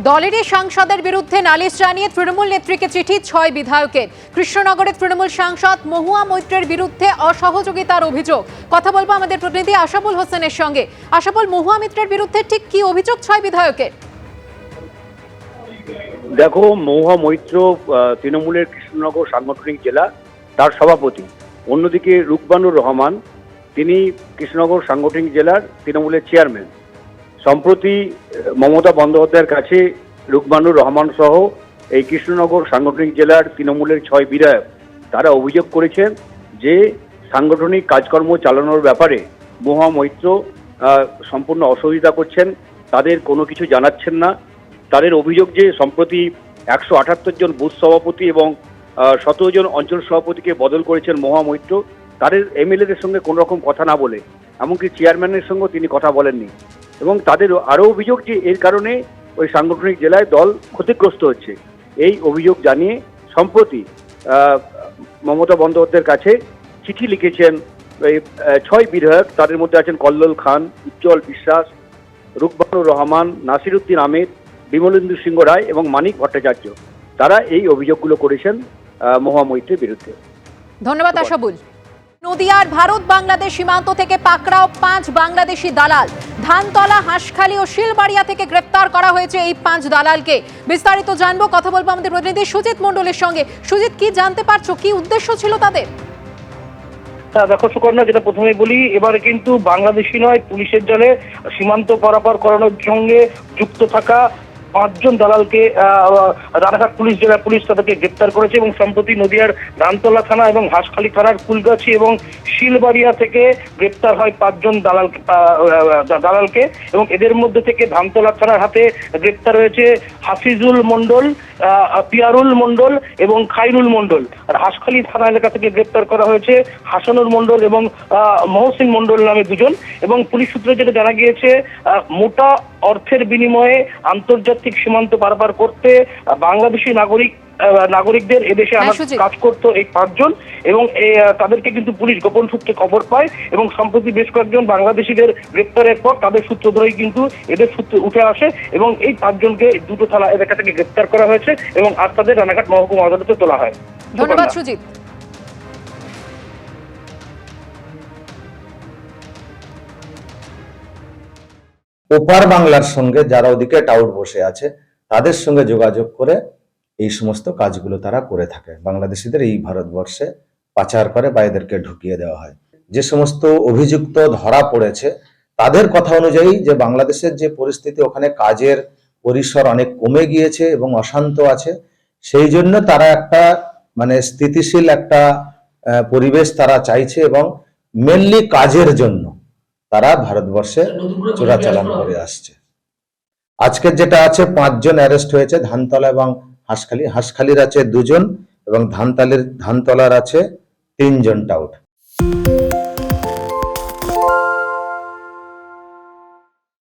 দলেরই সাংসদের বিরুদ্ধে নালিশ জানিয়ে তৃণমূল নেত্রীকে চিঠি 6 বিধায়কের। কৃষ্ণনগরের তৃণমূল সাংসদ মহুয়া মৈত্রের বিরুদ্ধে অসহযোগিতার অভিযোগ। কথা বলবো আমাদের প্রতিনিধি আশাবুল হোসেনের সঙ্গে। আশাবুল, মহুয়া মৈত্রের বিরুদ্ধে ঠিক কি অভিযোগ 6 বিধায়কের? দেখো, মহুয়া মৈত্র তৃণমূলের কৃষ্ণনগর সাংগঠনিক জেলা, তার সভাপতি। অন্যদিকে রুকবানুর রহমান, তিনি কৃষ্ণনগর সাংগঠনিক জেলার তৃণমূলের চেয়ারম্যান। সম্প্রতি মমতা বন্দ্যোপাধ্যায়ের কাছে রুকবানুর রহমান সহ এই কৃষ্ণনগর সাংগঠনিক জেলার তৃণমূলের 6 বিধায়ক তারা অভিযোগ করেছেন যে সাংগঠনিক কাজকর্ম চালানোর ব্যাপারে মহুয়া মৈত্র সম্পূর্ণ অসহযোগিতা করছেন, তাদের কোনো কিছু জানাচ্ছেন না। তাদের অভিযোগ যে সম্প্রতি 178 জন বুথ সভাপতি এবং 17 জন অঞ্চল সভাপতিকে বদল করেছেন মহুয়া মৈত্র, তাদের এমএলএদের সঙ্গে কোনো রকম কথা না বলে, এমনকি চেয়ারম্যানের সঙ্গেও তিনি কথা বলেননি। এবং তাদের আরও অভিযোগ যে এর কারণে ওই সাংগঠনিক জেলায় দল ক্ষতিগ্রস্ত হচ্ছে। এই অভিযোগ জানিয়ে সম্প্রতি মমতা বন্দ্যোপাধ্যায়ের কাছে চিঠি লিখেছেন এই 6 বিধায়ক। তাদের মধ্যে আছেন কল্লোল খান, উজ্জ্বল বিশ্বাস, রুকবানুর রহমান, নাসিরউদ্দিন আহমেদ, বিমলেন্দু সিংহ রায় এবং মানিক ভট্টাচার্য। তারা এই অভিযোগগুলো করেছেন মহুয়া মৈত্রের বিরুদ্ধে। ধন্যবাদ আশাবুল। নদিয়ার ভারত বাংলাদেশ সীমান্ত থেকে পাকড়াও 5 বাংলাদেশি দালাল। ধানতলা, হাঁসখালি ও শিলবাড়িয়া থেকে গ্রেফতার করা হয়েছে এই 5 দালালকে। বিস্তারিত জানবো, কথা বলবো আমাদের প্রতিনিধি সুজিত মণ্ডলের সঙ্গে। সুজিত, কি জানতে পারছো, কি উদ্দেশ্য ছিল তাদের? দেখো সুকন্যা, যেটা প্রথমে বলি, এবারে কিন্তু বাংলাদেশি নয়, পুলিশের জালে সীমান্ত পারাপার করানোর সঙ্গে যুক্ত থাকা 5 জন দালালকে রানাঘাট পুলিশ জেলা পুলিশ তাদেরকে গ্রেপ্তার করেছে এবং সম্প্রতি নদিয়ার ধানতলা থানা এবং হাঁসখালি থানার ফুলগাছি এবং শিলবাড়িয়া থেকে গ্রেপ্তার হয় 5 জন দালালকে এবং এদের মধ্যে থেকে ধানতলা থানার হাতে গ্রেপ্তার হয়েছে হাফিজুল মন্ডল, পিয়ারুল মন্ডল এবং খাইরুল মন্ডল। আর হাঁসখালি থানা এলাকা থেকে গ্রেপ্তার করা হয়েছে হাসানুর মন্ডল এবং মহসিন মন্ডল নামে 2 জন। এবং পুলিশ সূত্রে যেটা জানা গিয়েছে, মোটা অর্থের বিনিময়ে আন্তর্জাতিক সীমান্ত পারাপার করতে বাংলাদেশি নাগরিকদের এদেশে আনার কাজ করতো এই 5 জন এবং তাদেরকে কিন্তু পুলিশ গোপন সূত্রে খবর পায় এবং সম্প্রতি বেশ কয়েকজন বাংলাদেশিদের গ্রেপ্তারের পর তাদের সূত্র ধরেই কিন্তু এদের সূত্রে উঠে আসে এবং এই 5 জনকে দুটো থানা এলাকা থেকে গ্রেপ্তার করা হয়েছে এবং আর তাদের রানাঘাট মহকুমা আদালতে তোলা হয়। ধন্যবাদ সুজিত। ওপার বাংলার সঙ্গে যারা ওদিকে টাউট বসে আছে তাদের সঙ্গে যোগাযোগ করে এই সমস্ত কাজগুলো তারা করে থাকে। বাংলাদেশিদের এই ভারতবর্ষে পাচার করে বা এদেরকে ঢুকিয়ে দেওয়া হয়। যে সমস্ত অভিযুক্ত ধরা পড়েছে তাদের কথা অনুযায়ী যে বাংলাদেশের যে পরিস্থিতি, ওখানে কাজের পরিসর অনেক কমে গিয়েছে এবং অশান্ত আছে, সেই জন্য তারা একটা স্থিতিশীল একটা পরিবেশ তারা চাইছে এবং মেনলি কাজের জন্য তারা ভারতবর্ষে চোরাচালান করে আসছে। আজকের যেটা আছে 5 জন অ্যারেস্ট হয়েছে ধানতলা এবং হাঁসখালির আছে 2 জন এবং ধানতলার আছে 3 জন টাউট।